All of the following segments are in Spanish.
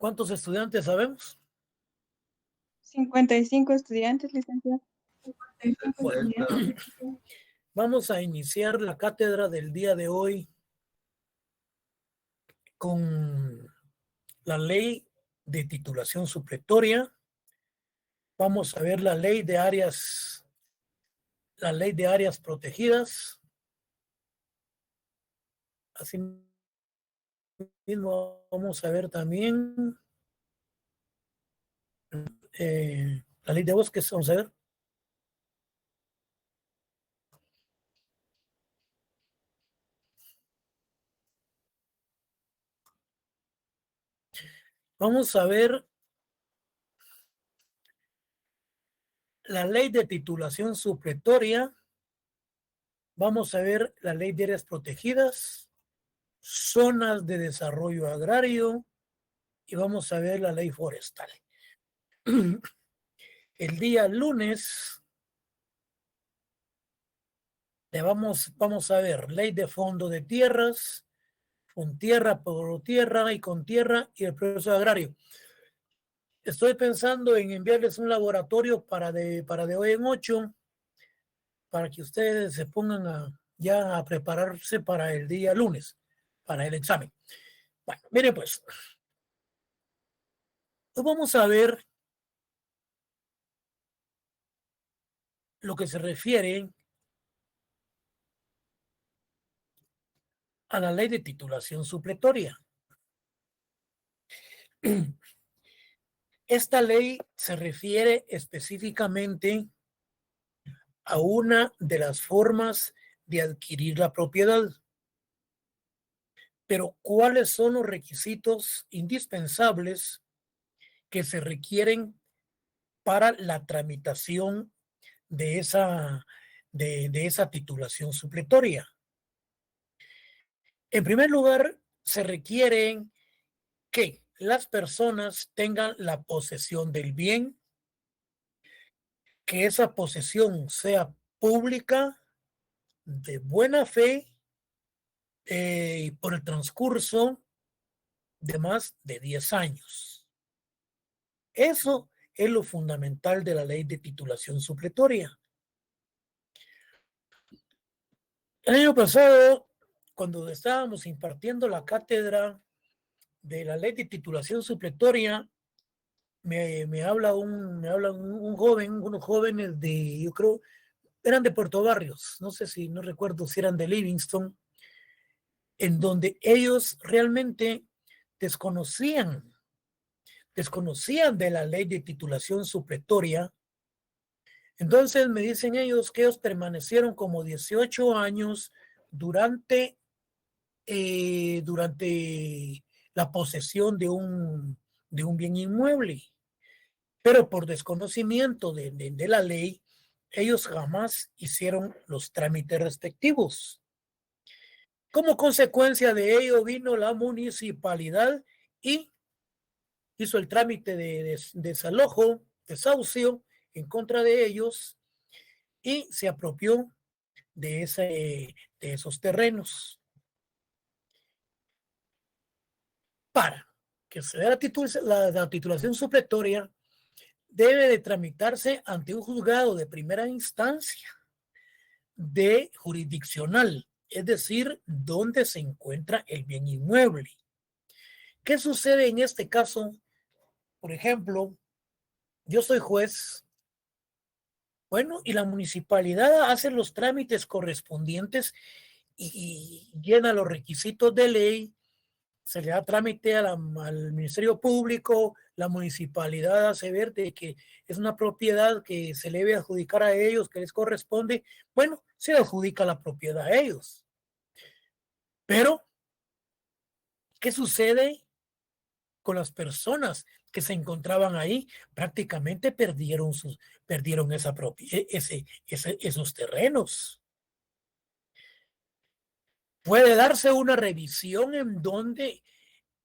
¿Cuántos estudiantes sabemos? 55 estudiantes, licenciado. Bueno, vamos a iniciar la cátedra del día de hoy con la ley de titulación supletoria. Vamos a ver la ley de áreas protegidas. Así mismo vamos a ver también la ley de bosques. Vamos a ver. Vamos a ver la ley de titulación supletoria. Vamos a ver la ley de áreas protegidas, zonas de desarrollo agrario y vamos a ver la ley forestal. El día lunes vamos a ver ley de fondo de tierras, con tierra, por tierra y con tierra y el proceso agrario. Estoy pensando en enviarles un laboratorio para de hoy en 8, para que ustedes se pongan ya a prepararse para el día lunes, para el examen. Bueno, miren pues, vamos a ver lo que se refiere a la ley de titulación supletoria. Esta ley se refiere específicamente a una de las formas de adquirir la propiedad. Pero, ¿cuáles son los requisitos indispensables que se requieren para la tramitación de esa titulación supletoria? En primer lugar, se requieren que las personas tengan la posesión del bien, que esa posesión sea pública, de buena fe, por el transcurso de más de 10 años. Eso es lo fundamental de la ley de titulación supletoria. El año pasado, cuando estábamos impartiendo la cátedra de la ley de titulación supletoria, me habla un joven, unos jóvenes de, yo creo, eran de Puerto Barrios, no recuerdo si eran de Livingston, en donde ellos realmente desconocían de la ley de titulación supletoria. Entonces me dicen ellos que ellos permanecieron como 18 años durante la posesión de un bien inmueble. Pero por desconocimiento de la ley, ellos jamás hicieron los trámites respectivos. Como consecuencia de ello vino la municipalidad y hizo el trámite de desalojo, desahucio en contra de ellos y se apropió de esos terrenos. Para que se dé la titulación supletoria, debe de tramitarse ante un juzgado de primera instancia de jurisdiccional, es decir, donde se encuentra el bien inmueble. ¿Qué sucede en este caso? Por ejemplo, yo soy juez, bueno, y la municipalidad hace los trámites correspondientes y llena los requisitos de ley, se le da trámite al Ministerio Público, la municipalidad hace ver de que es una propiedad que se le debe adjudicar a ellos, que les corresponde, bueno, se adjudica la propiedad a ellos. Pero, ¿qué sucede con las personas que se encontraban ahí? Prácticamente perdieron esos terrenos. Puede darse una revisión en donde,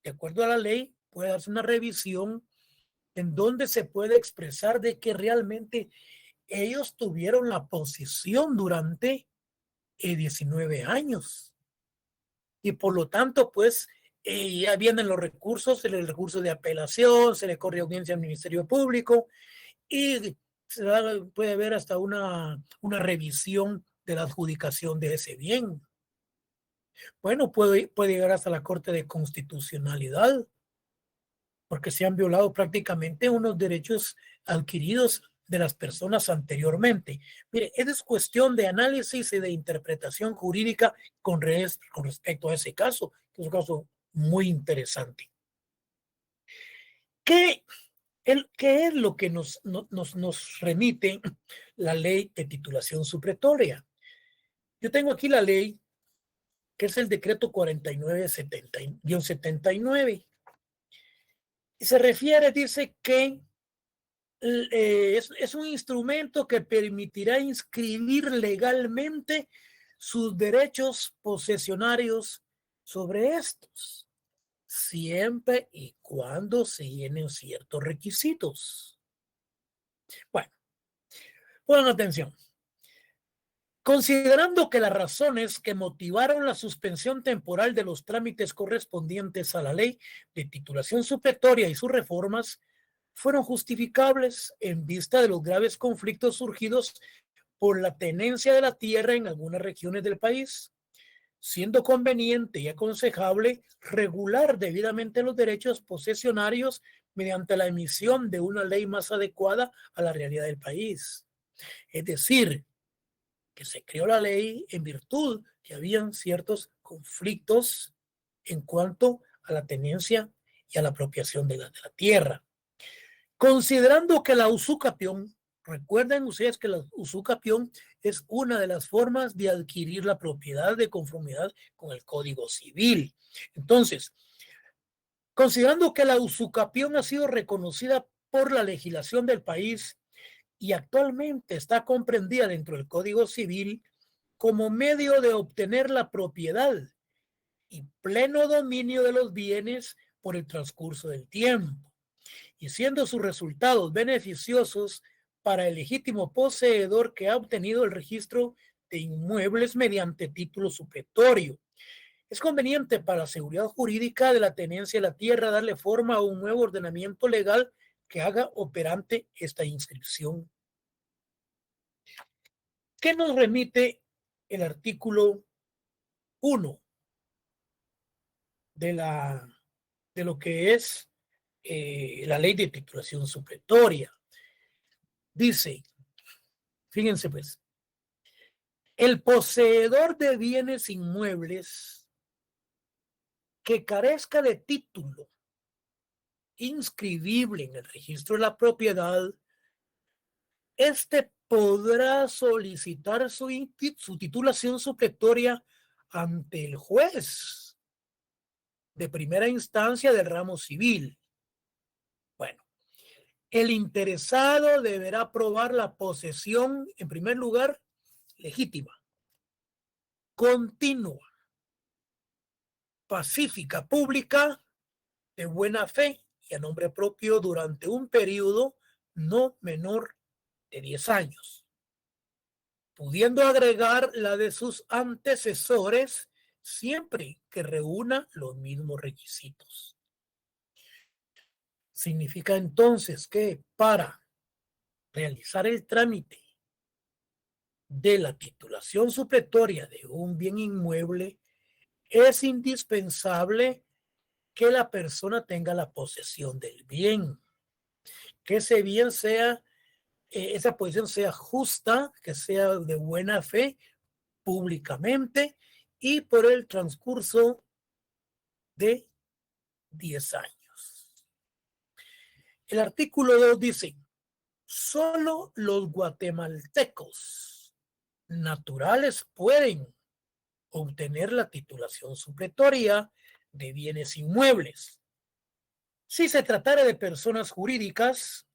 de acuerdo a la ley, puede darse una revisión en donde se puede expresar de que realmente ellos tuvieron la posesión durante 19 años. Y por lo tanto, pues, Ya vienen los recursos, el recurso de apelación, se le corre audiencia al Ministerio Público y puede haber hasta una revisión de la adjudicación de ese bien. Bueno, puede llegar hasta la Corte de Constitucionalidad, porque se han violado prácticamente unos derechos adquiridos de las personas anteriormente. Mire, es cuestión de análisis y de interpretación jurídica con respecto a ese caso, que es un caso muy interesante. ¿Qué es lo que nos remite la ley de titulación supletoria? Yo tengo aquí la ley, que es el decreto 49-79. Y se refiere, dice que es un instrumento que permitirá inscribir legalmente sus derechos posesionarios sobre estos, siempre y cuando se llenen ciertos requisitos. Bueno, pongan atención. Considerando que las razones que motivaron la suspensión temporal de los trámites correspondientes a la ley de titulación supletoria y sus reformas fueron justificables en vista de los graves conflictos surgidos por la tenencia de la tierra en algunas regiones del país, siendo conveniente y aconsejable regular debidamente los derechos posesionarios mediante la emisión de una ley más adecuada a la realidad del país. Es decir, que se creó la ley en virtud que habían ciertos conflictos en cuanto a la tenencia y a la apropiación de la tierra. Considerando que la usucapión, recuerden ustedes que la usucapión es una de las formas de adquirir la propiedad de conformidad con el Código Civil. Entonces, considerando que la usucapión ha sido reconocida por la legislación del país y actualmente está comprendida dentro del Código Civil como medio de obtener la propiedad y pleno dominio de los bienes por el transcurso del tiempo, y siendo sus resultados beneficiosos para el legítimo poseedor que ha obtenido el registro de inmuebles mediante título supletorio. Es conveniente para la seguridad jurídica de la tenencia de la tierra darle forma a un nuevo ordenamiento legal que haga operante esta inscripción. ¿Qué nos remite el artículo 1 de lo que es la ley de titulación supletoria? Dice, fíjense pues, el poseedor de bienes inmuebles que carezca de título inscribible en el registro de la propiedad, este podrá solicitar su titulación supletoria ante el juez de primera instancia del ramo civil. Bueno, el interesado deberá probar la posesión, en primer lugar, legítima, continua, pacífica, pública, de buena fe y a nombre propio durante un periodo no menor de 10 años, pudiendo agregar la de sus antecesores siempre que reúna los mismos requisitos. Significa entonces que para realizar el trámite de la titulación supletoria de un bien inmueble es indispensable que la persona tenga la posesión del bien, que ese bien sea, esa posesión sea justa, que sea de buena fe públicamente y por el transcurso de 10 años. El artículo 2 dice, solo los guatemaltecos naturales pueden obtener la titulación supletoria de bienes inmuebles. Si se tratara de personas jurídicas,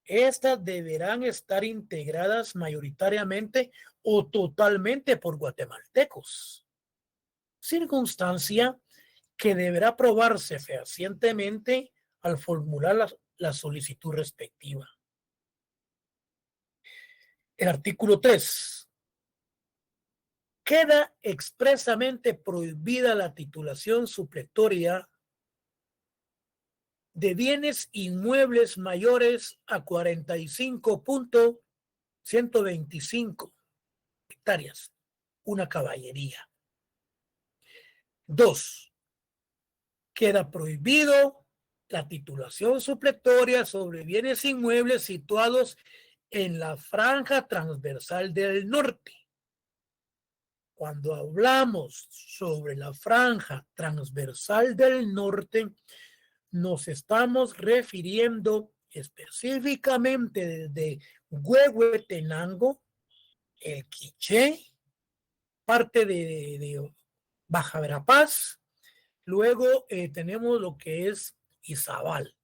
estas deberán estar integradas mayoritariamente o totalmente por guatemaltecos, circunstancia que deberá probarse fehacientemente al formular la solicitud respectiva. El artículo 3. Queda expresamente prohibida la titulación supletoria de bienes inmuebles mayores a 45.125 hectáreas, una caballería. 2. Queda prohibido la titulación supletoria sobre bienes inmuebles situados en la franja transversal del norte. Cuando hablamos sobre la franja transversal del norte, nos estamos refiriendo específicamente desde Huehuetenango, el Quiché, parte de Baja Verapaz, luego tenemos lo que es Izabal.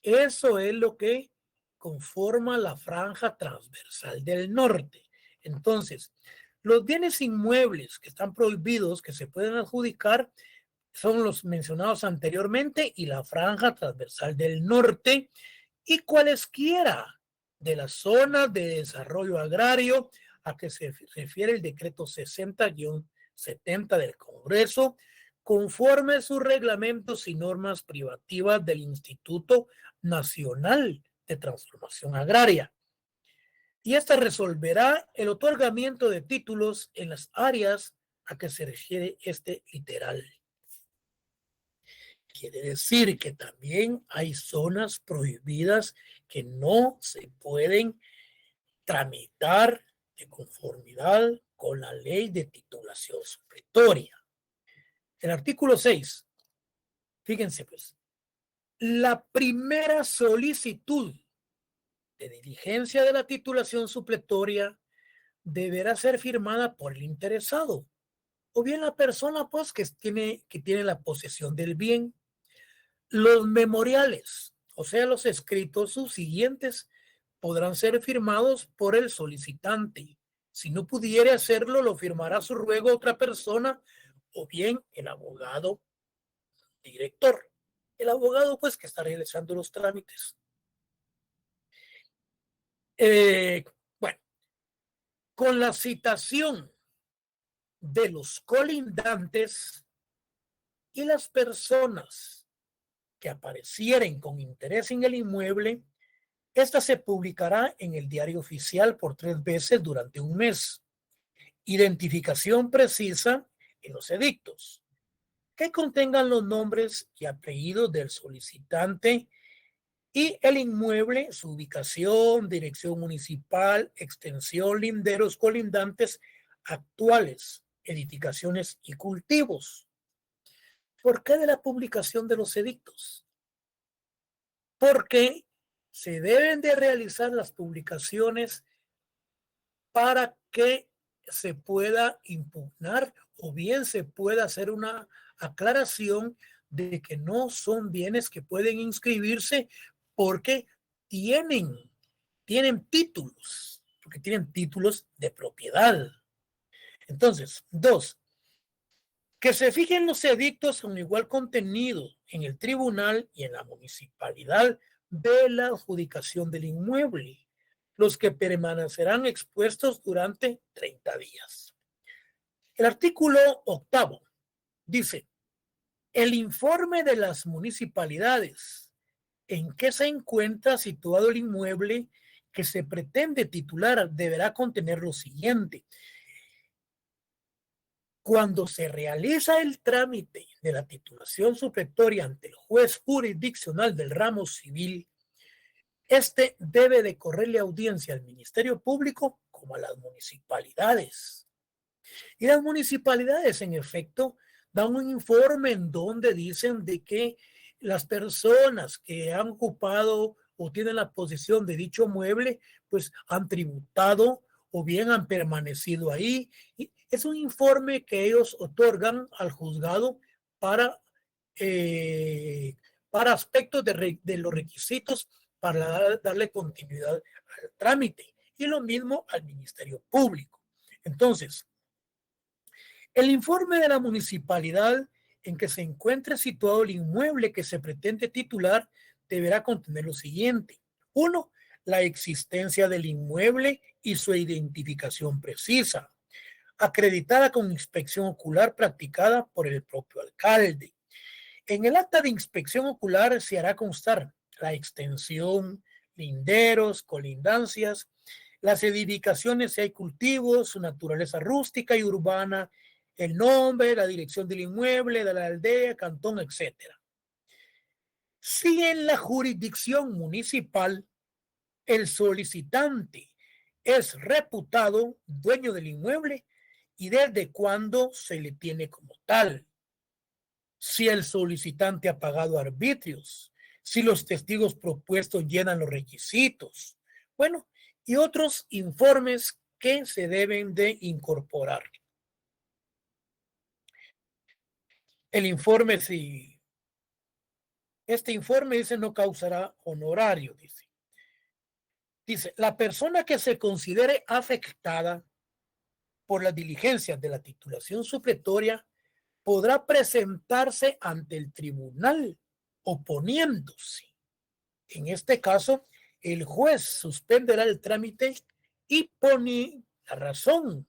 Eso es lo que conforma la franja transversal del norte. Entonces, los bienes inmuebles que están prohibidos, que se pueden adjudicar, son los mencionados anteriormente y la franja transversal del norte y cualesquiera de las zonas de desarrollo agrario a que se refiere el decreto 60-70 del Congreso, conforme sus reglamentos y normas privativas del Instituto Nacional de Transformación Agraria. Y esta resolverá el otorgamiento de títulos en las áreas a que se refiere este literal. Quiere decir que también hay zonas prohibidas que no se pueden tramitar de conformidad con la ley de titulación supletoria. El artículo 6, fíjense pues, la primera solicitud de diligencia de la titulación supletoria deberá ser firmada por el interesado o bien la persona pues que tiene la posesión del bien. Los memoriales, o sea, los escritos subsiguientes, podrán ser firmados por el solicitante. Si no pudiere hacerlo, lo firmará a su ruego otra persona o bien el abogado director. El abogado, pues, que está realizando los trámites. Bueno, con la citación de los colindantes y las personas que aparecieren con interés en el inmueble, esta se publicará en el diario oficial por 3 veces durante un mes. Identificación precisa en los edictos, que contengan los nombres y apellidos del solicitante y el inmueble, su ubicación, dirección municipal, extensión, linderos, colindantes actuales, edificaciones y cultivos. ¿Por qué de la publicación de los edictos? Porque se deben de realizar las publicaciones para que se pueda impugnar o bien se pueda hacer una aclaración de que no son bienes que pueden inscribirse porque tienen títulos, porque tienen títulos de propiedad. Entonces, 2, que se fijen los edictos con igual contenido en el tribunal y en la municipalidad de la adjudicación del inmueble, los que permanecerán expuestos durante 30 días. El artículo 8 dice: el informe de las municipalidades en que se encuentra situado el inmueble que se pretende titular deberá contener lo siguiente. Cuando se realiza el trámite de la titulación supletoria ante el juez jurisdiccional del ramo civil, este debe de correrle audiencia al Ministerio Público como a las municipalidades. Y las municipalidades, en efecto, dan un informe en donde dicen de que las personas que han ocupado o tienen la posesión de dicho mueble, pues han tributado o bien han permanecido ahí. Y es un informe que ellos otorgan al juzgado para aspectos de los requisitos para darle continuidad al trámite. Y lo mismo al Ministerio Público. Entonces, el informe de la municipalidad en que se encuentre situado el inmueble que se pretende titular deberá contener lo siguiente. 1. La existencia del inmueble y su identificación precisa, acreditada con inspección ocular practicada por el propio alcalde. En el acta de inspección ocular se hará constar la extensión, linderos, colindancias, las edificaciones si hay cultivos, su naturaleza rústica y urbana, el nombre, la dirección del inmueble, de la aldea, cantón, etc. Si en la jurisdicción municipal el solicitante es reputado dueño del inmueble y desde cuándo se le tiene como tal, si el solicitante ha pagado arbitrios, si los testigos propuestos llenan los requisitos, bueno, y otros informes que se deben de incorporar. El informe, si este informe dice no causará honorario, dice, la persona que se considere afectada por las diligencias de la titulación supletoria podrá presentarse ante el tribunal oponiéndose. En este caso, el juez suspenderá el trámite y pone la razón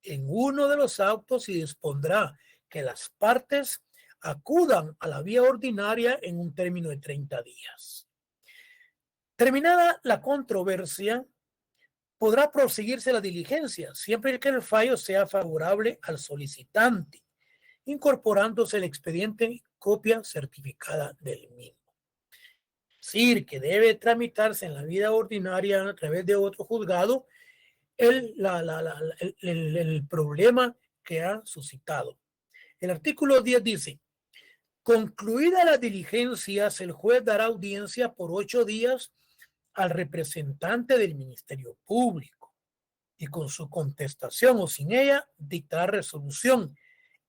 en uno de los autos y dispondrá que las partes acudan a la vía ordinaria en un término de 30 días. Terminada la controversia, podrá proseguirse la diligencia siempre que el fallo sea favorable al solicitante, incorporándose el expediente copia certificada del mismo. Es decir, que debe tramitarse en la vida ordinaria a través de otro juzgado el problema que ha suscitado. El artículo 10 dice, concluidas las diligencias, el juez dará audiencia por 8 días al representante del Ministerio Público y con su contestación o sin ella dictará resolución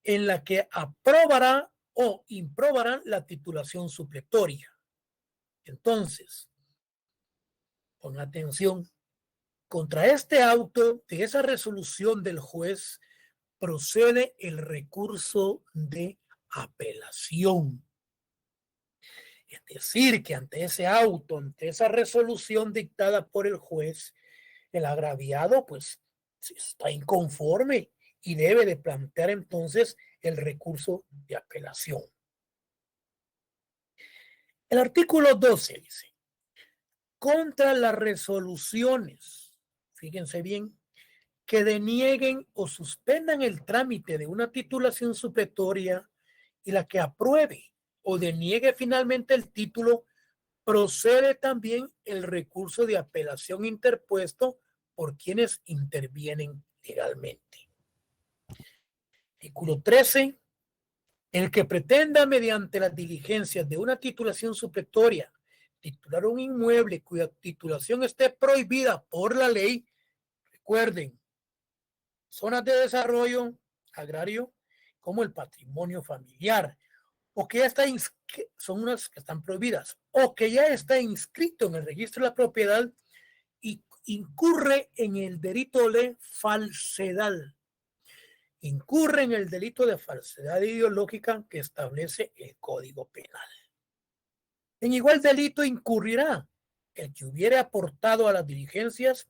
en la que aprobará o improbará la titulación supletoria. Entonces, con atención, contra este auto de esa resolución del juez procede el recurso de apelación. Es decir, que ante ese auto, ante esa resolución dictada por el juez, el agraviado pues está inconforme y debe de plantear entonces el recurso de apelación. El artículo 12 dice, contra las resoluciones, fíjense bien, que denieguen o suspendan el trámite de una titulación supletoria y la que apruebe o deniegue finalmente el título, procede también el recurso de apelación interpuesto por quienes intervienen legalmente. Artículo 13. El que pretenda mediante las diligencias de una titulación supletoria titular un inmueble cuya titulación esté prohibida por la ley, recuerden, zonas de desarrollo agrario como el patrimonio familiar, o que ya está son unas que están prohibidas, o que ya está inscrito en el registro de la propiedad y incurre en el delito de falsedad. Incurre en el delito de falsedad ideológica que establece el Código Penal. En igual delito incurrirá el que hubiere aportado a las diligencias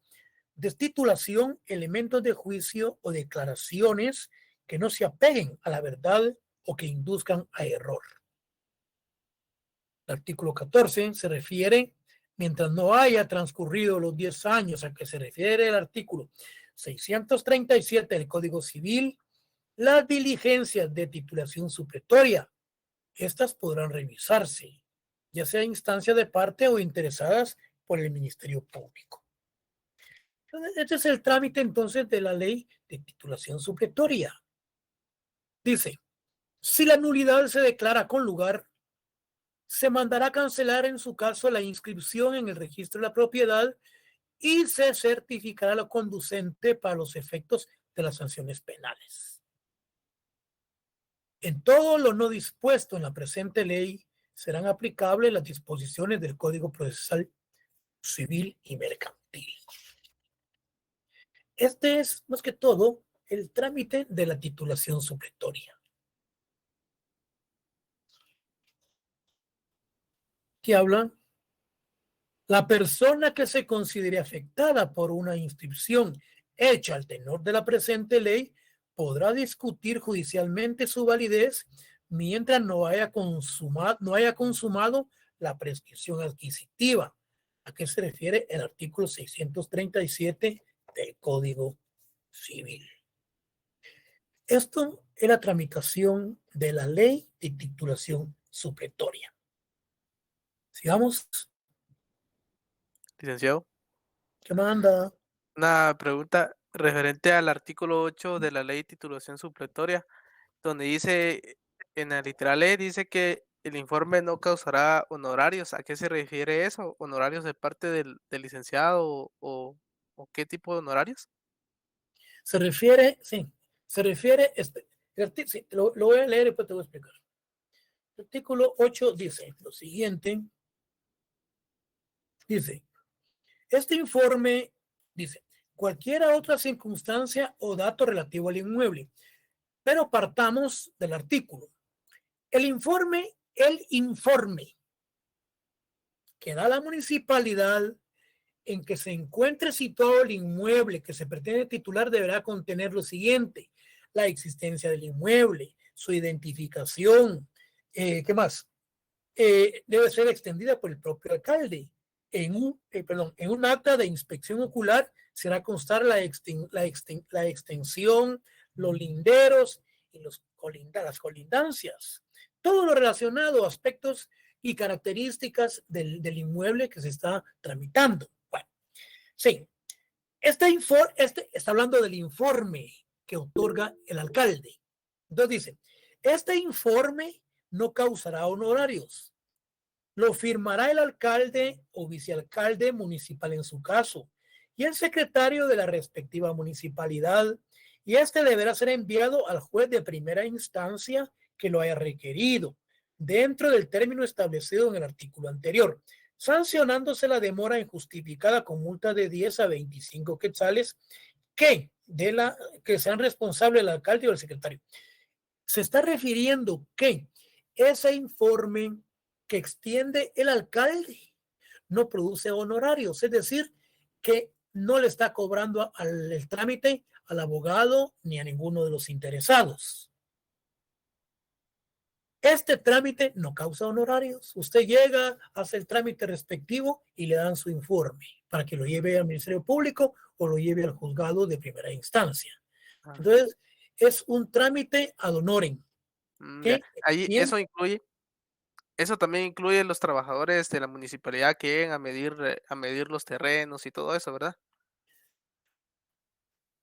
de titulación elementos de juicio o declaraciones que no se apeguen a la verdad o que induzcan a error. El artículo 14 se refiere, mientras no haya transcurrido los 10 años a que se refiere el artículo 637 del Código Civil, las diligencias de titulación supletoria, estas podrán revisarse, ya sea a instancia de parte o interesadas por el Ministerio Público. Este es el trámite entonces de la ley de titulación supletoria. Dice, si la nulidad se declara con lugar, se mandará a cancelar en su caso la inscripción en el registro de la propiedad y se certificará lo conducente para los efectos de las sanciones penales. En todo lo no dispuesto en la presente ley serán aplicables las disposiciones del Código Procesal Civil y Mercantil. Este es, más que todo, el trámite de la titulación supletoria. Que habla, la persona que se considere afectada por una inscripción hecha al tenor de la presente ley podrá discutir judicialmente su validez mientras no haya consumado la prescripción adquisitiva. ¿A qué se refiere el artículo 637 del Código Civil? Esto es la tramitación de la ley de titulación supletoria. Sigamos. Licenciado, ¿Qué manda? una pregunta referente al artículo 8 de la ley de titulación supletoria, donde dice, en la literal E, dice que el informe no causará honorarios. ¿A qué se refiere eso? ¿Honorarios de parte del licenciado o qué tipo de honorarios? Se refiere, sí, se refiere, sí, lo voy a leer y después te voy a explicar. El artículo 8 dice lo siguiente, dice, este informe, dice, cualquier otra circunstancia o dato relativo al inmueble, pero partamos del artículo. El informe que da la municipalidad en que se encuentre situado el inmueble que se pretende titular deberá contener lo siguiente: la existencia del inmueble, su identificación, ¿qué más? Debe ser extendida por el propio alcalde. En un acta de inspección ocular será constar la extensión, los linderos y las colindancias. Todo lo relacionado a aspectos y características del inmueble que se está tramitando. Bueno, sí, está hablando del informe que otorga el alcalde. Entonces dice, este informe no causará honorarios. Lo firmará el alcalde o vicealcalde municipal en su caso y el secretario de la respectiva municipalidad, y este deberá ser enviado al juez de primera instancia que lo haya requerido dentro del término establecido en el artículo anterior, sancionándose la demora injustificada con multa de 10 a 25 quetzales que sean responsables el alcalde o el secretario. Se está refiriendo que ese informe que extiende el alcalde no produce honorarios, es decir, que no le está cobrando el trámite al abogado ni a ninguno de los interesados. Este trámite no causa honorarios. Usted llega, hace el trámite respectivo y le dan su informe para que lo lleve al Ministerio Público o lo lleve al juzgado de primera instancia. Entonces, es un trámite ad honorem. Ya. ¿Okay? Ahí, Bien. eso también incluye los trabajadores de la municipalidad que lleguen a medir los terrenos y todo eso, ¿verdad?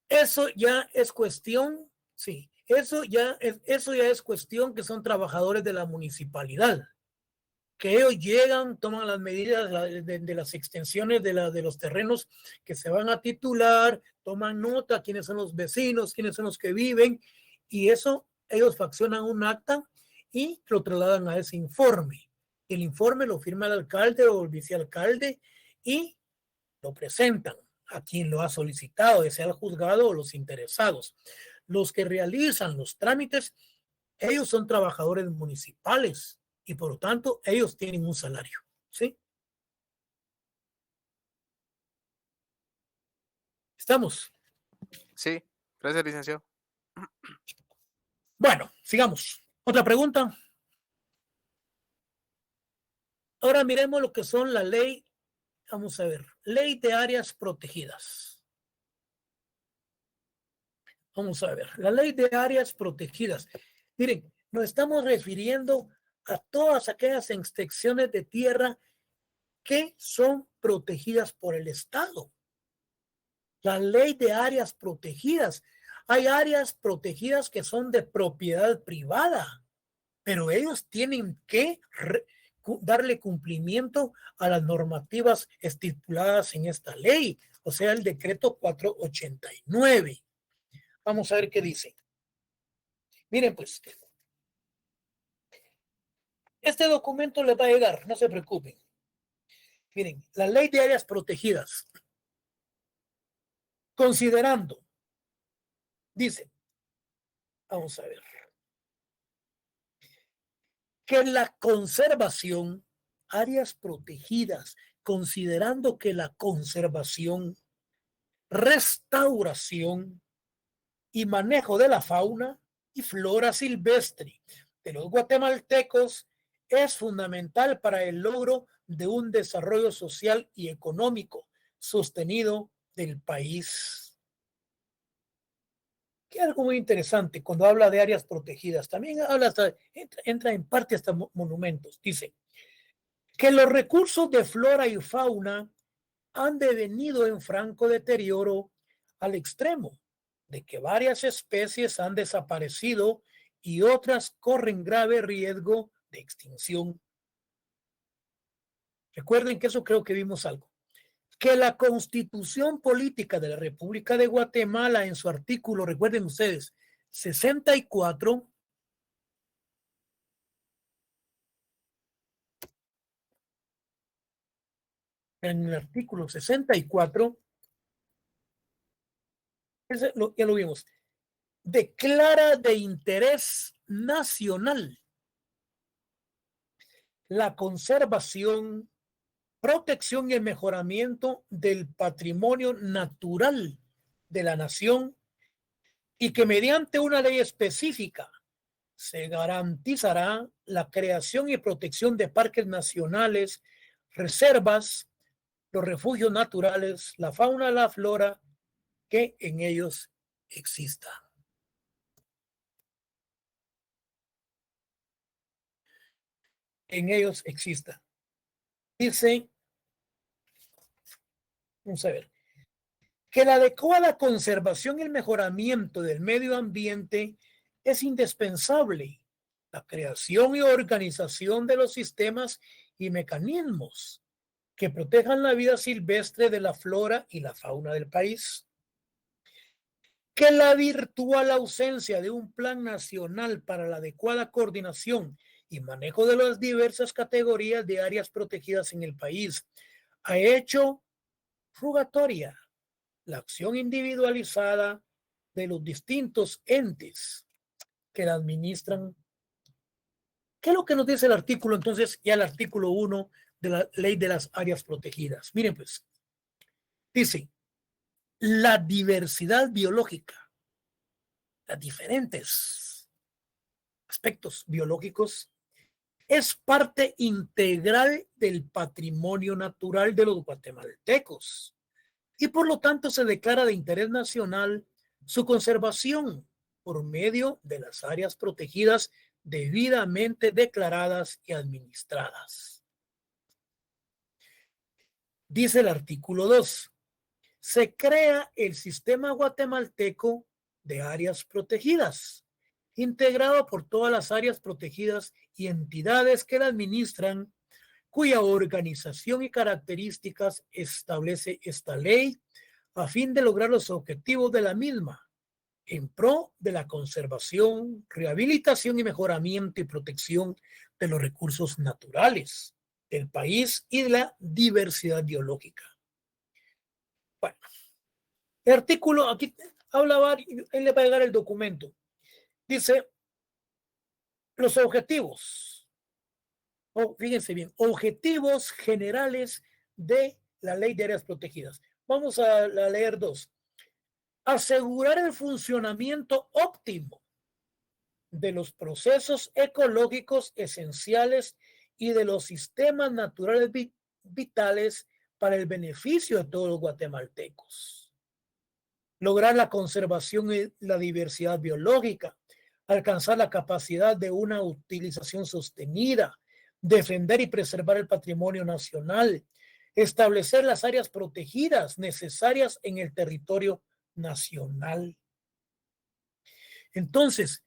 Eso ya es cuestión, sí, eso ya es cuestión que son trabajadores de la municipalidad, que ellos llegan, toman las medidas de las extensiones de los terrenos que se van a titular, toman nota, quiénes son los vecinos, quiénes son los que viven, y eso ellos faccionan un acta y lo trasladan a ese informe. El informe lo firma el alcalde o el vicealcalde y lo presentan a quien lo ha solicitado, ya sea el juzgado o los interesados. Los que realizan los trámites, ellos son trabajadores municipales y por lo tanto ellos tienen un salario, ¿sí? ¿Estamos? Sí, gracias, licenciado. Bueno, sigamos. Otra pregunta. Ahora miremos lo que son la ley, vamos a ver, ley de áreas protegidas. Vamos a ver, la ley de áreas protegidas. Miren, nos estamos refiriendo a todas aquellas extensiones de tierra que son protegidas por el Estado. La ley de áreas protegidas. Hay áreas protegidas que son de propiedad privada, pero ellos tienen que darle cumplimiento a las normativas estipuladas en esta ley, o sea, el decreto 489. Vamos a ver qué dice. Miren, pues, este documento les va a llegar, no se preocupen. Miren, la ley de áreas protegidas, considerando, dice, vamos a ver, que la conservación, áreas protegidas, considerando que la conservación, restauración y manejo de la fauna y flora silvestre de los guatemaltecos es fundamental para el logro de un desarrollo social y económico sostenido del país. Que algo muy interesante cuando habla de áreas protegidas. También habla entra en parte hasta monumentos. Dice que los recursos de flora y fauna han devenido en franco deterioro al extremo de que varias especies han desaparecido y otras corren grave riesgo de extinción. Recuerden que eso creo que vimos algo. Que la Constitución Política de la República de Guatemala en su artículo, recuerden ustedes, 64, en el artículo 64, ya lo vimos, declara de interés nacional la conservación, protección y el mejoramiento del patrimonio natural de la nación y que mediante una ley específica se garantizará la creación y protección de parques nacionales, reservas, los refugios naturales, la fauna, la flora que en ellos exista. En ellos exista. Dice, vamos a ver, que la adecuada conservación y el mejoramiento del medio ambiente es indispensable. La creación y organización de los sistemas y mecanismos que protejan la vida silvestre de la flora y la fauna del país. Que la virtual ausencia de un plan nacional para la adecuada coordinación y manejo de las diversas categorías de áreas protegidas en el país ha hecho rogatoria la acción individualizada de los distintos entes que la administran. ¿Qué es lo que nos dice el artículo entonces? Ya el artículo 1 de la ley de las áreas protegidas. Miren pues, dice, la diversidad biológica, las diferentes aspectos biológicos, es parte integral del patrimonio natural de los guatemaltecos y por lo tanto se declara de interés nacional su conservación por medio de las áreas protegidas debidamente declaradas y administradas. Dice el artículo 2, se crea el sistema guatemalteco de áreas protegidas, integrado por todas las áreas protegidas y entidades que la administran, cuya organización y características establece esta ley a fin de lograr los objetivos de la misma, en pro de la conservación, rehabilitación y mejoramiento y protección de los recursos naturales del país y de la diversidad biológica. Bueno, el artículo aquí habla, él le va a llegar el documento. Dice, los objetivos, fíjense bien, objetivos generales de la ley de áreas protegidas. Vamos a leer 2. Asegurar el funcionamiento óptimo de los procesos ecológicos esenciales y de los sistemas naturales vitales para el beneficio de todos los guatemaltecos. Lograr la conservación y la diversidad biológica, alcanzar la capacidad de una utilización sostenida, defender y preservar el patrimonio nacional, establecer las áreas protegidas necesarias en el territorio nacional. Entonces,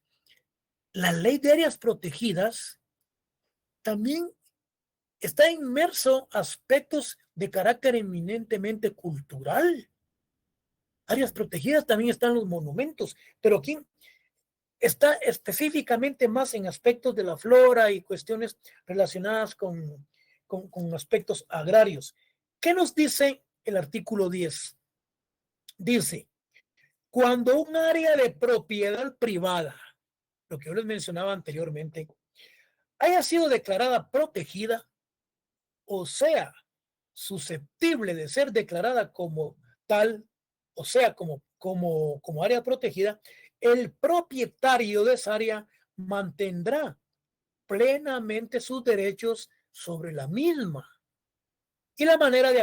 la ley de áreas protegidas también está inmerso aspectos de carácter eminentemente cultural. Áreas protegidas también están los monumentos, pero aquí está específicamente más en aspectos de la flora y cuestiones relacionadas con aspectos agrarios. ¿Qué nos dice el artículo 10? Dice, cuando un área de propiedad privada, lo que yo les mencionaba anteriormente, haya sido declarada protegida, o sea, susceptible de ser declarada como tal, o sea, como área protegida, el propietario de esa área mantendrá plenamente sus derechos sobre la misma y la manera de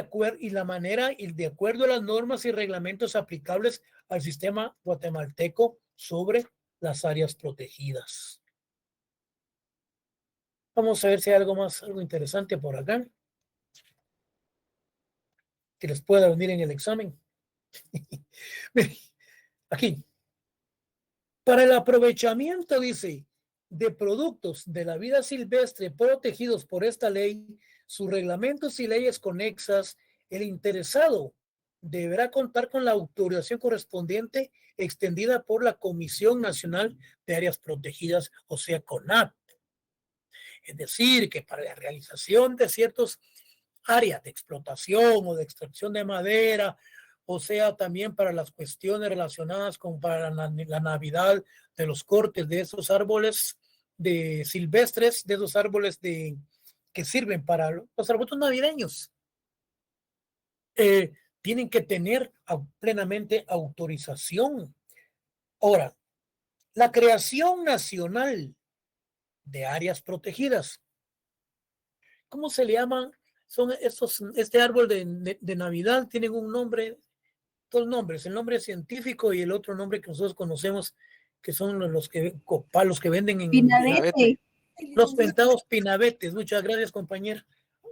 acuerdo a las normas y reglamentos aplicables al sistema guatemalteco sobre las áreas protegidas. Vamos a ver si hay algo interesante por acá que les pueda venir en el examen. Aquí, para el aprovechamiento, dice, de productos de la vida silvestre protegidos por esta ley, sus reglamentos y leyes conexas, el interesado deberá contar con la autorización correspondiente extendida por la Comisión Nacional de Áreas Protegidas, o sea, CONAP. Es decir, que para la realización de ciertas áreas de explotación o de extracción de madera, o sea, también para las cuestiones relacionadas con para la Navidad, de los cortes de esos árboles de silvestres, de esos árboles que sirven para los arbustos navideños, tienen que tener plenamente autorización. Ahora, la creación nacional de áreas protegidas, ¿cómo se le llaman? Son este árbol de Navidad, tienen un nombre, dos nombres, el nombre científico y el otro nombre que nosotros conocemos, que son los que venden en Pinabete. los pentados pinabetes. Muchas gracias, compañero.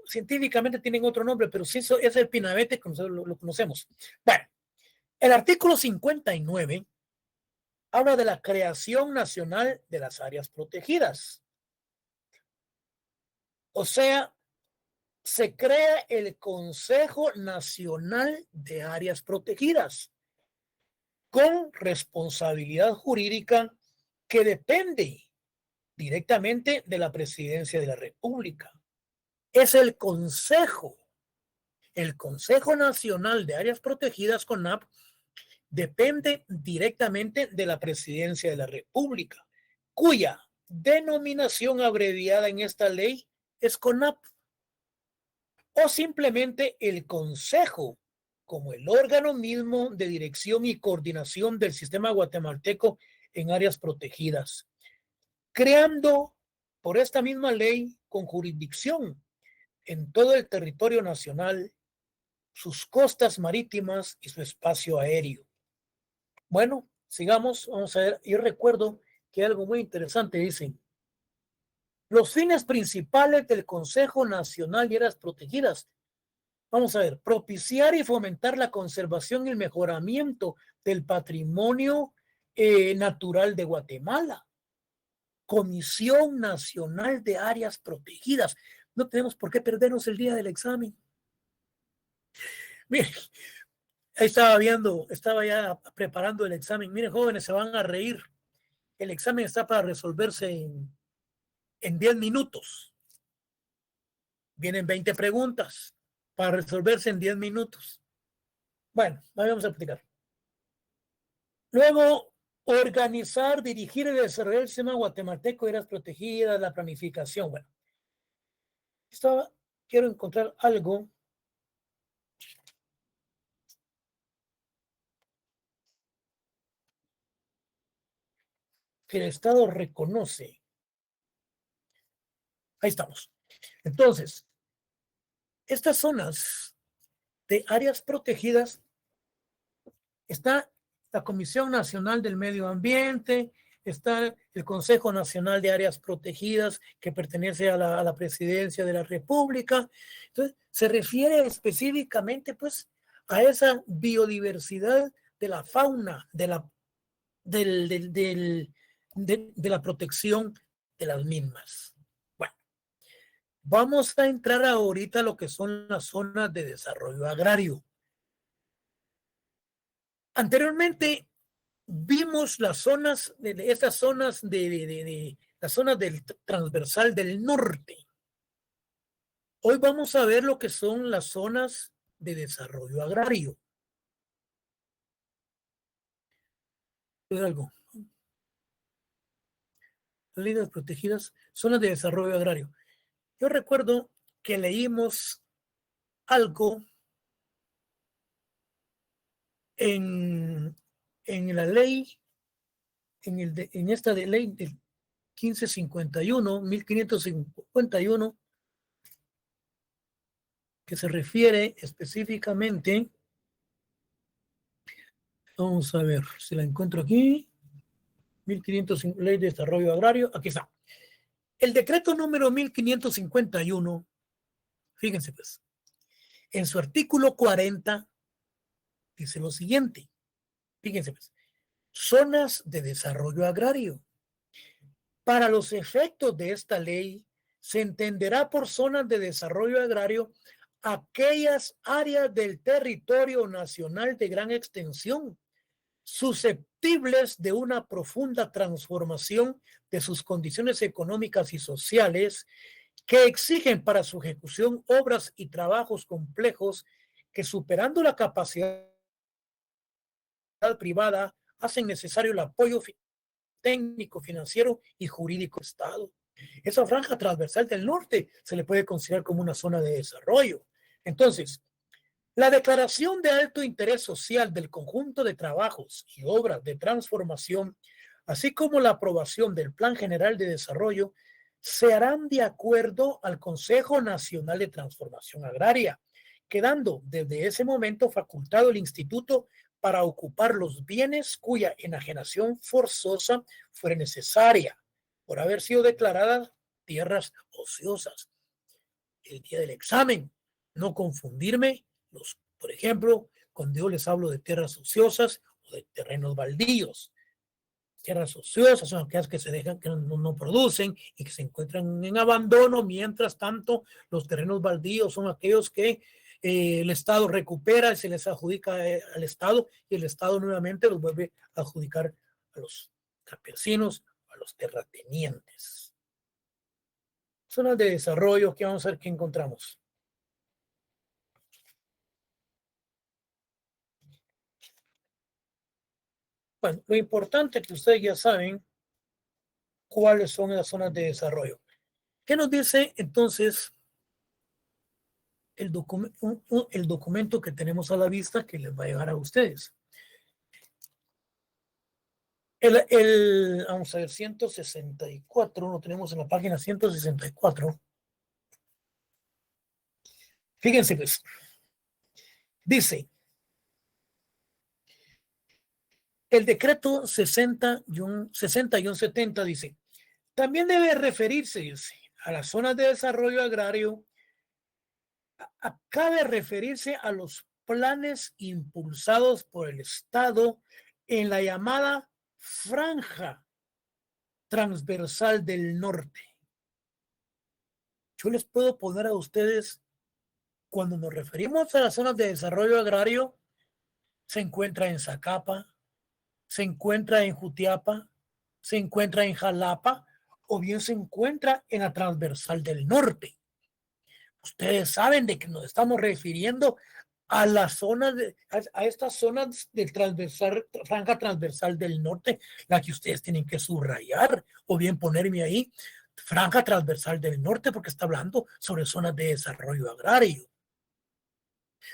Científicamente tienen otro nombre, pero sí eso es el pinabete que nosotros lo conocemos. Bueno, el artículo 59 habla de la creación nacional de las áreas protegidas. O sea, se crea el Consejo Nacional de Áreas Protegidas con responsabilidad jurídica que depende directamente de la Presidencia de la República. Es el Consejo Nacional de Áreas Protegidas, CONAP, depende directamente de la Presidencia de la República, cuya denominación abreviada en esta ley es CONAP, o simplemente el Consejo, como el órgano mismo de dirección y coordinación del sistema guatemalteco en áreas protegidas, creando por esta misma ley con jurisdicción en todo el territorio nacional, sus costas marítimas y su espacio aéreo. Bueno, sigamos, vamos a ver. Yo recuerdo que algo muy interesante dicen: los fines principales del Consejo Nacional de Áreas Protegidas. Vamos a ver, propiciar y fomentar la conservación y el mejoramiento del patrimonio natural de Guatemala. Comisión Nacional de Áreas Protegidas. No tenemos por qué perdernos el día del examen. Miren, ahí estaba ya preparando el examen. Miren, jóvenes, se van a reír. El examen está para resolverse en 10 minutos. Vienen 20 preguntas para resolverse en 10 minutos. Bueno, vamos a platicar. Luego, organizar, dirigir y desarrollar el sistema guatemalteco de áreas protegidas, la planificación. Bueno, quiero encontrar algo que el Estado reconoce. Ahí estamos. Entonces, estas zonas de áreas protegidas está la Comisión Nacional del Medio Ambiente, está el Consejo Nacional de Áreas Protegidas, que pertenece a la Presidencia de la República. Entonces, se refiere específicamente, pues, a esa biodiversidad de la fauna, de la protección de las mismas. Bueno, vamos a entrar ahorita a lo que son las zonas de desarrollo agrario. Anteriormente vimos las zonas, estas zonas las zonas del transversal del norte. Hoy vamos a ver lo que son las zonas de desarrollo agrario. Algo. Líneas protegidas, zonas de desarrollo agrario. Yo recuerdo que leímos algo en la ley, en esta de ley 1551, que se refiere específicamente, vamos a ver si la encuentro aquí, 1500, Ley de Desarrollo Agrario, aquí está. El decreto número 1551, fíjense pues, en su artículo 40 dice lo siguiente, fíjense pues, zonas de desarrollo agrario. Para los efectos de esta ley, se entenderá por zonas de desarrollo agrario aquellas áreas del territorio nacional de gran extensión, susceptibles de una profunda transformación de sus condiciones económicas y sociales, que exigen para su ejecución obras y trabajos complejos que, superando la capacidad privada, hacen necesario el apoyo técnico, financiero y jurídico del Estado. Esa franja transversal del norte se le puede considerar como una zona de desarrollo. Entonces, la declaración de alto interés social del conjunto de trabajos y obras de transformación, así como la aprobación del Plan General de Desarrollo, se harán de acuerdo al Consejo Nacional de Transformación Agraria, quedando desde ese momento facultado el Instituto para ocupar los bienes cuya enajenación forzosa fuera necesaria, por haber sido declaradas tierras ociosas. El día del examen, no confundirme, por ejemplo, cuando yo les hablo de tierras ociosas o de terrenos baldíos. Tierras ociosas son aquellas que se dejan, que no producen y que se encuentran en abandono. Mientras tanto, los terrenos baldíos son aquellos que el Estado recupera y se les adjudica al Estado, y el Estado nuevamente los vuelve a adjudicar a los campesinos, a los terratenientes. Zonas de desarrollo, que vamos a ver qué encontramos. Bueno, lo importante es que ustedes ya saben cuáles son las zonas de desarrollo. ¿Qué nos dice entonces el documento que tenemos a la vista que les va a llegar a ustedes? Vamos a ver, 164, lo tenemos en la página 164. Fíjense pues, dice, el decreto 6170 dice, también debe referirse, dice, a las zonas de desarrollo agrario. Cabe referirse a los planes impulsados por el Estado en la llamada franja transversal del norte. Yo les puedo poner a ustedes, cuando nos referimos a las zonas de desarrollo agrario, se encuentra en Zacapa, se encuentra en Jutiapa, se encuentra en Jalapa, o bien se encuentra en la transversal del norte. Ustedes saben de que nos estamos refiriendo a las zonas, a estas zonas de franja transversal del norte, la que ustedes tienen que subrayar, o bien ponerme ahí, franja transversal del norte, porque está hablando sobre zonas de desarrollo agrario.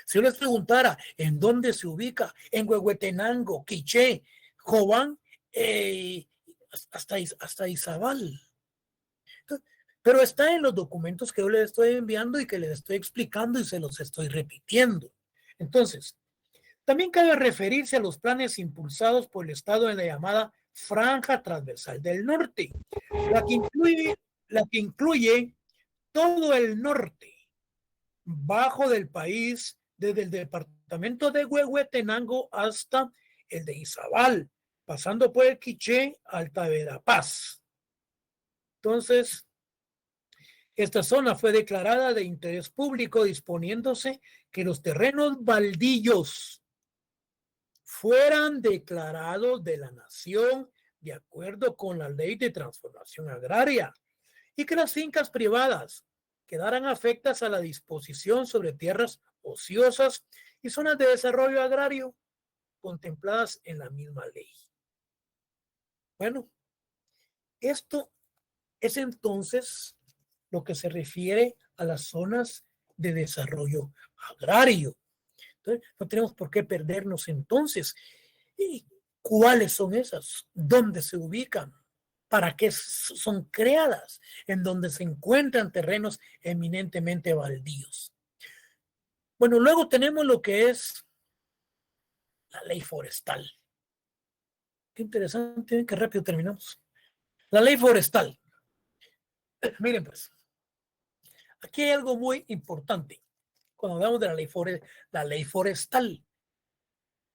Si yo les preguntara en dónde se ubica, en Huehuetenango, Quiché, Jobán, hasta Izabal. Pero está en los documentos que yo les estoy enviando y que les estoy explicando y se los estoy repitiendo. Entonces, también cabe referirse a los planes impulsados por el Estado en la llamada Franja Transversal del Norte, la que incluye todo el norte, bajo del país, desde el departamento de Huehuetenango hasta el de Izabal, pasando por el Quiché, Alta Verapaz. Entonces, esta zona fue declarada de interés público, disponiéndose que los terrenos baldíos fueran declarados de la nación de acuerdo con la Ley de Transformación Agraria, y que las fincas privadas quedaran afectas a la disposición sobre tierras ociosas y zonas de desarrollo agrario contempladas en la misma ley. Bueno, esto es entonces lo que se refiere a las zonas de desarrollo agrario. Entonces, no tenemos por qué perdernos entonces. ¿Y cuáles son esas? ¿Dónde se ubican? para qué son creadas, en donde se encuentran terrenos eminentemente baldíos. Bueno, luego tenemos lo que es la ley forestal. Qué interesante, qué rápido terminamos. La ley forestal. Miren pues, aquí hay algo muy importante. Cuando hablamos de la ley forestal,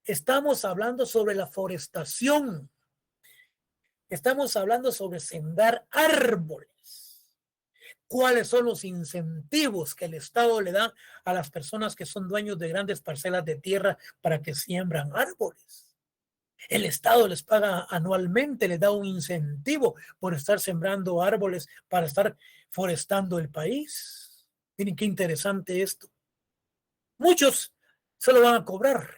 estamos hablando sobre la forestación. Estamos hablando sobre sembrar árboles. ¿Cuáles son los incentivos que el Estado le da a las personas que son dueños de grandes parcelas de tierra para que siembran árboles? El Estado les paga anualmente, les da un incentivo por estar sembrando árboles, para estar forestando el país. Miren qué interesante esto. Muchos se lo van a cobrar.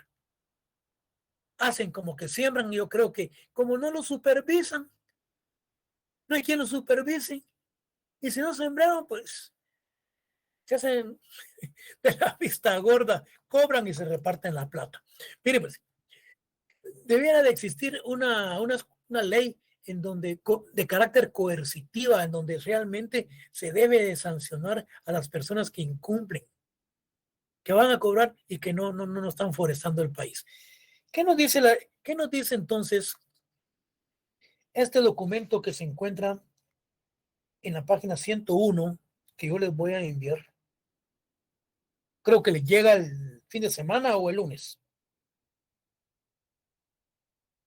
Hacen como que siembran y yo creo que como no lo supervisan, no hay quien lo supervise. Y si no sembraron, pues se hacen de la vista gorda, cobran y se reparten la plata. Mire, pues, debiera de existir una ley en donde de carácter coercitiva, en donde realmente se debe de sancionar a las personas que incumplen, que van a cobrar y que no están forestando el país. ¿Qué nos dice entonces este documento que se encuentra en la página 101, que yo les voy a enviar? Creo que les llega el fin de semana o el lunes,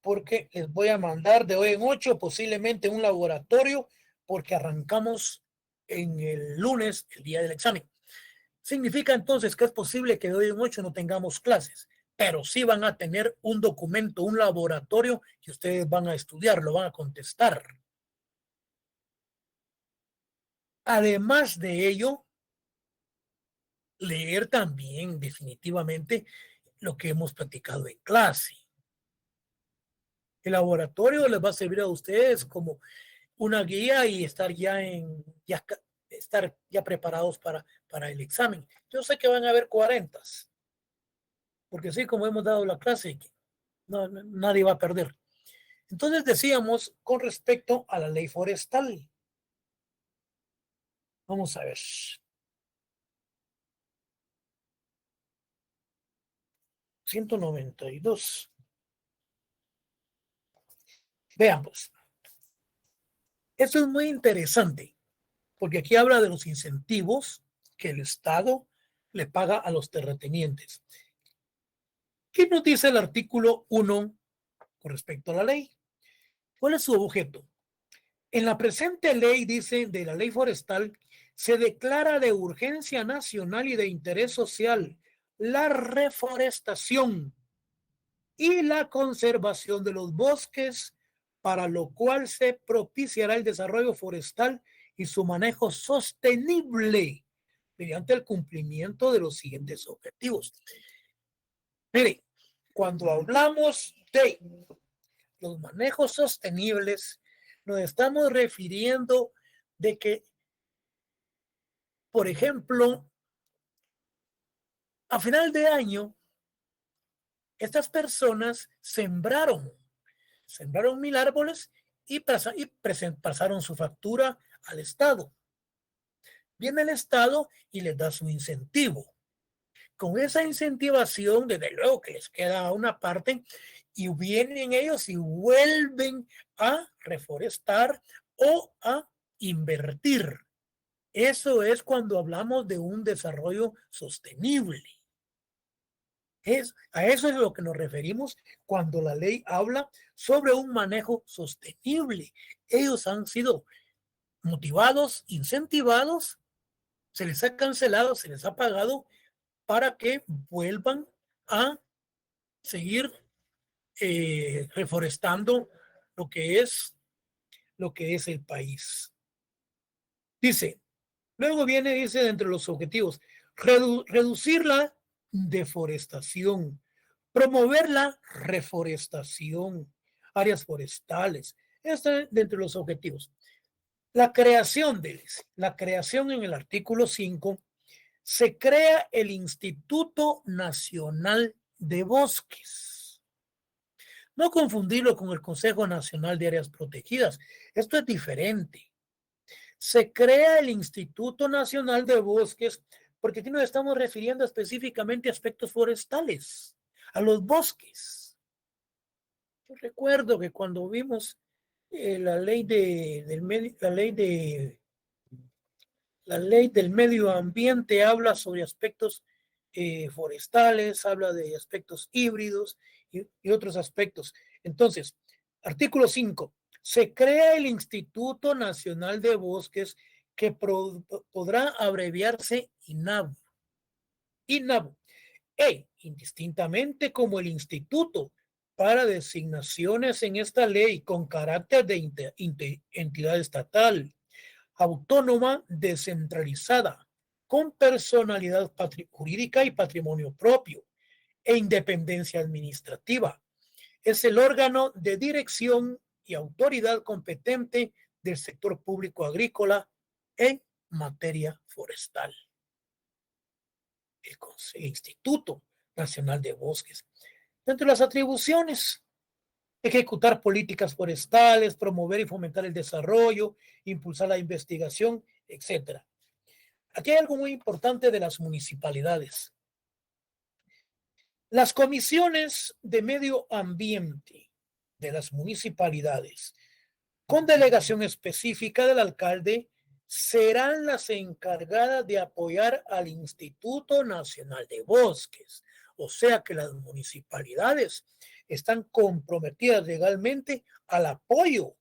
porque les voy a mandar de hoy en 8 posiblemente un laboratorio, porque arrancamos en el lunes, el día del examen. Significa entonces que es posible que de hoy en 8 no tengamos clases, pero sí van a tener un documento, un laboratorio que ustedes van a estudiar, lo van a contestar. Además de ello, leer también definitivamente lo que hemos platicado en clase. El laboratorio les va a servir a ustedes como una guía y estar estar ya preparados para el examen. Yo sé que van a haber 40, porque así como hemos dado la clase, nadie va a perder. Entonces decíamos con respecto a la ley forestal. Vamos a ver. 192. Veamos. Esto es muy interesante, porque aquí habla de los incentivos que el Estado le paga a los terratenientes. ¿Qué nos dice el artículo 1 con respecto a la ley? ¿Cuál es su objeto? En la presente ley, dice, de la ley forestal, se declara de urgencia nacional y de interés social la reforestación y la conservación de los bosques, para lo cual se propiciará el desarrollo forestal y su manejo sostenible mediante el cumplimiento de los siguientes objetivos. Mire, cuando hablamos de los manejos sostenibles, nos estamos refiriendo de que, por ejemplo, a final de año, estas personas sembraron 1000 árboles y pasaron su factura al Estado. Viene el Estado y les da su incentivo. Con esa incentivación, desde luego que les queda una parte, y vienen ellos y vuelven a reforestar o a invertir. Eso es cuando hablamos de un desarrollo sostenible. A eso es a lo que nos referimos cuando la ley habla sobre un manejo sostenible. Ellos han sido motivados, incentivados, se les ha cancelado, se les ha pagado para que vuelvan a seguir reforestando lo que es el país. Dice, luego dice, entre los objetivos, reducir la deforestación, promover la reforestación, áreas forestales. Esto es dentro de los objetivos. La creación en el artículo 5, se crea el Instituto Nacional de Bosques. No confundirlo con el Consejo Nacional de Áreas Protegidas. Esto es diferente. Se crea el Instituto Nacional de Bosques porque aquí nos estamos refiriendo específicamente a aspectos forestales, a los bosques. Yo recuerdo que cuando vimos la ley del medio ambiente habla sobre aspectos forestales, habla de aspectos híbridos y otros aspectos. Entonces, artículo 5. Se crea el Instituto Nacional de Bosques que podrá abreviarse INAB. INAB. Indistintamente como el instituto para designaciones en esta ley con carácter de entidad estatal, autónoma, descentralizada, con personalidad jurídica y patrimonio propio e independencia administrativa. Es el órgano de dirección y autoridad competente del sector público agrícola en materia forestal. El Instituto Nacional de Bosques. Entre las atribuciones, ejecutar políticas forestales, promover y fomentar el desarrollo, impulsar la investigación, etc. Aquí hay algo muy importante de las municipalidades. Las comisiones de medio ambiente de las municipalidades, con delegación específica del alcalde, serán las encargadas de apoyar al Instituto Nacional de Bosques. O sea que las municipalidades están comprometidas legalmente al apoyo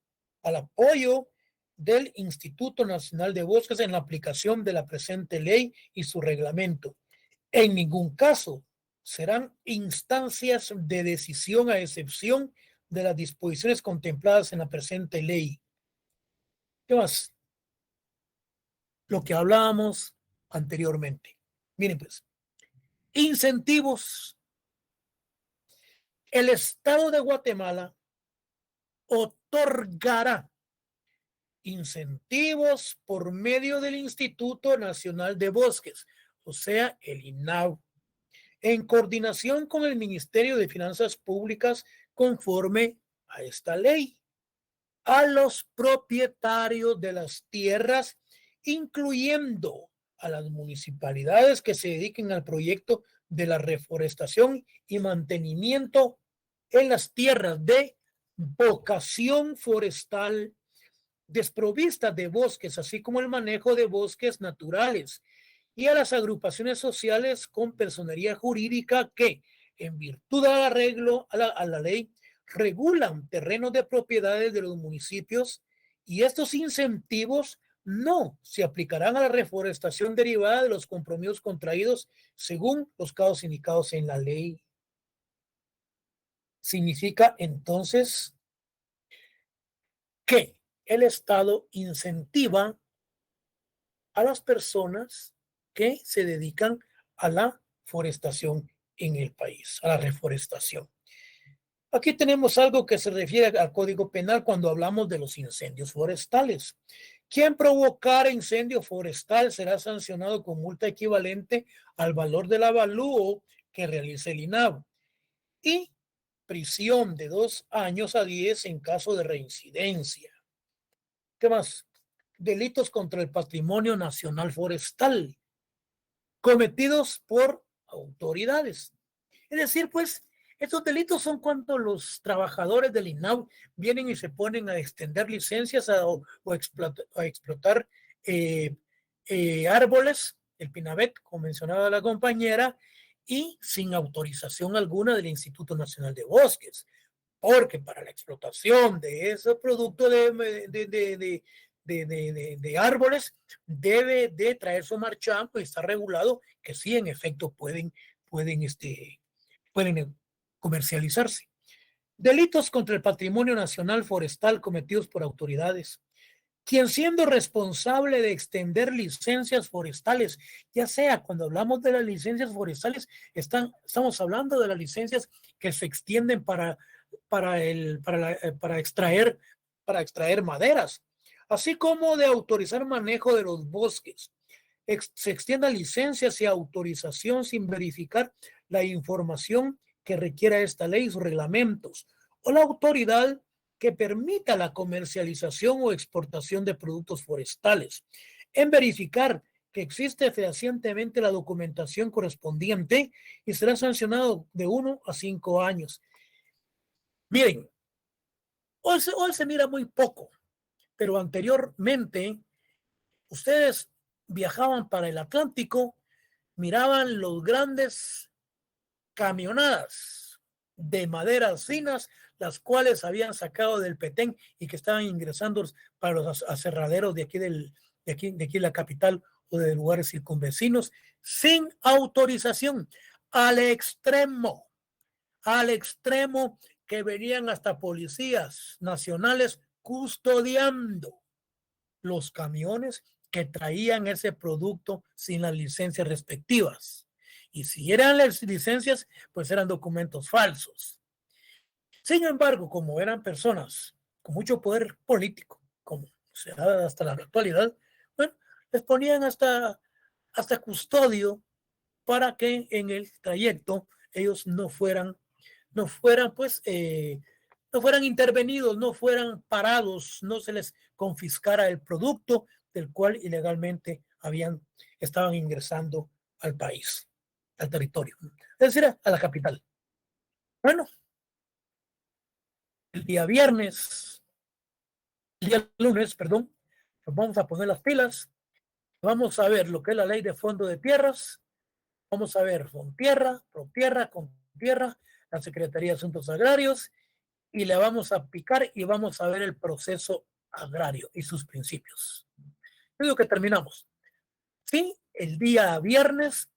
del Instituto Nacional de Bosques en la aplicación de la presente ley y su reglamento. En ningún caso serán instancias de decisión a excepción de las disposiciones contempladas en la presente ley. ¿Qué más? Lo que hablábamos anteriormente. Miren pues, incentivos. El Estado de Guatemala otorgará incentivos por medio del Instituto Nacional de Bosques, o sea, el INAB, en coordinación con el Ministerio de Finanzas Públicas conforme a esta ley, a los propietarios de las tierras, incluyendo a las municipalidades que se dediquen al proyecto de la reforestación y mantenimiento en las tierras de vocación forestal desprovistas de bosques, así como el manejo de bosques naturales, y a las agrupaciones sociales con personería jurídica que, en virtud del arreglo a la ley, regulan terrenos de propiedades de los municipios, y estos incentivos no se aplicarán a la reforestación derivada de los compromisos contraídos según los casos indicados en la ley. Significa entonces que el Estado incentiva a las personas que se dedican a la forestación en el país, a la reforestación. Aquí tenemos algo que se refiere al Código Penal cuando hablamos de los incendios forestales. Quien provocara incendio forestal será sancionado con multa equivalente al valor del avalúo que realice el INAB y prisión de 2 años a 10 en caso de reincidencia. ¿Qué más? Delitos contra el patrimonio nacional forestal cometidos por autoridades. Es decir, pues, estos delitos son cuando los trabajadores del INAU vienen y se ponen a extender licencias o explotar árboles, el Pinabet, como mencionaba la compañera, y sin autorización alguna del Instituto Nacional de Bosques, porque para la explotación de ese producto de árboles debe de traer su marchamo y está regulado que sí, en efecto, pueden comercializarse. Delitos contra el patrimonio nacional forestal cometidos por autoridades. Quien siendo responsable de extender licencias forestales, ya sea cuando hablamos de las licencias forestales, estamos hablando de las licencias que se extienden para extraer maderas, así como de autorizar manejo de los bosques. Se extienda licencias y autorización sin verificar la información que requiera esta ley y sus reglamentos, o la autoridad que permita la comercialización o exportación de productos forestales, en verificar que existe fehacientemente la documentación correspondiente y será sancionado de 1 a 5 años. Miren, hoy se mira muy poco, pero anteriormente ustedes viajaban para el Atlántico, miraban los grandes camionadas de maderas finas, las cuales habían sacado del Petén y que estaban ingresando para los aserraderos de aquí de la capital o de lugares circunvecinos sin autorización, al extremo que venían hasta policías nacionales custodiando los camiones que traían ese producto sin las licencias respectivas. Y si eran las licencias, pues eran documentos falsos. Sin embargo, como eran personas con mucho poder político, como se da hasta la actualidad, bueno, les ponían hasta custodio para que en el trayecto ellos no fueran pues, no fueran intervenidos, no fueran parados, no se les confiscara el producto del cual ilegalmente estaban ingresando al país, al territorio, es decir, a la capital. Bueno, el día lunes, perdón, nos vamos a poner las pilas, vamos a ver lo que es la ley de fondo de tierras, vamos a ver con tierra, con tierra, la Secretaría de Asuntos Agrarios, y le vamos a picar y vamos a ver el proceso agrario y sus principios. Es lo que terminamos. Sí, el día viernes,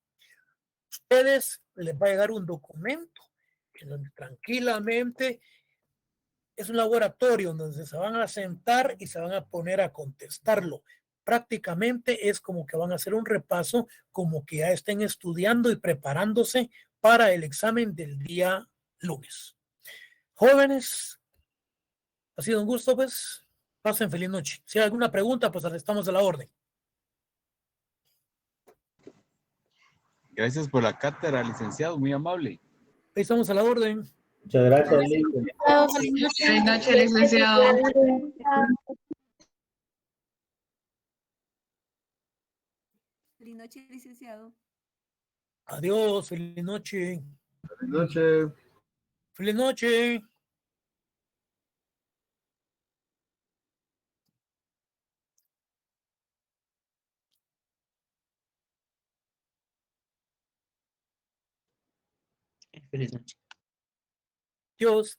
ustedes les va a llegar un documento que tranquilamente es un laboratorio donde se van a sentar y se van a poner a contestarlo. Prácticamente es como que van a hacer un repaso, como que ya estén estudiando y preparándose para el examen del día lunes. Jóvenes, ha sido un gusto, pues. Pasen feliz noche. Si hay alguna pregunta, pues estamos a la orden. Gracias por la cátedra, licenciado, muy amable. Ahí estamos a la orden. Muchas gracias, Listo. Feliz noche, licenciado. Feliz noche, licenciado. Adiós, feliz noche. Feliz noche. Feliz noche. Feliz noche. Dios.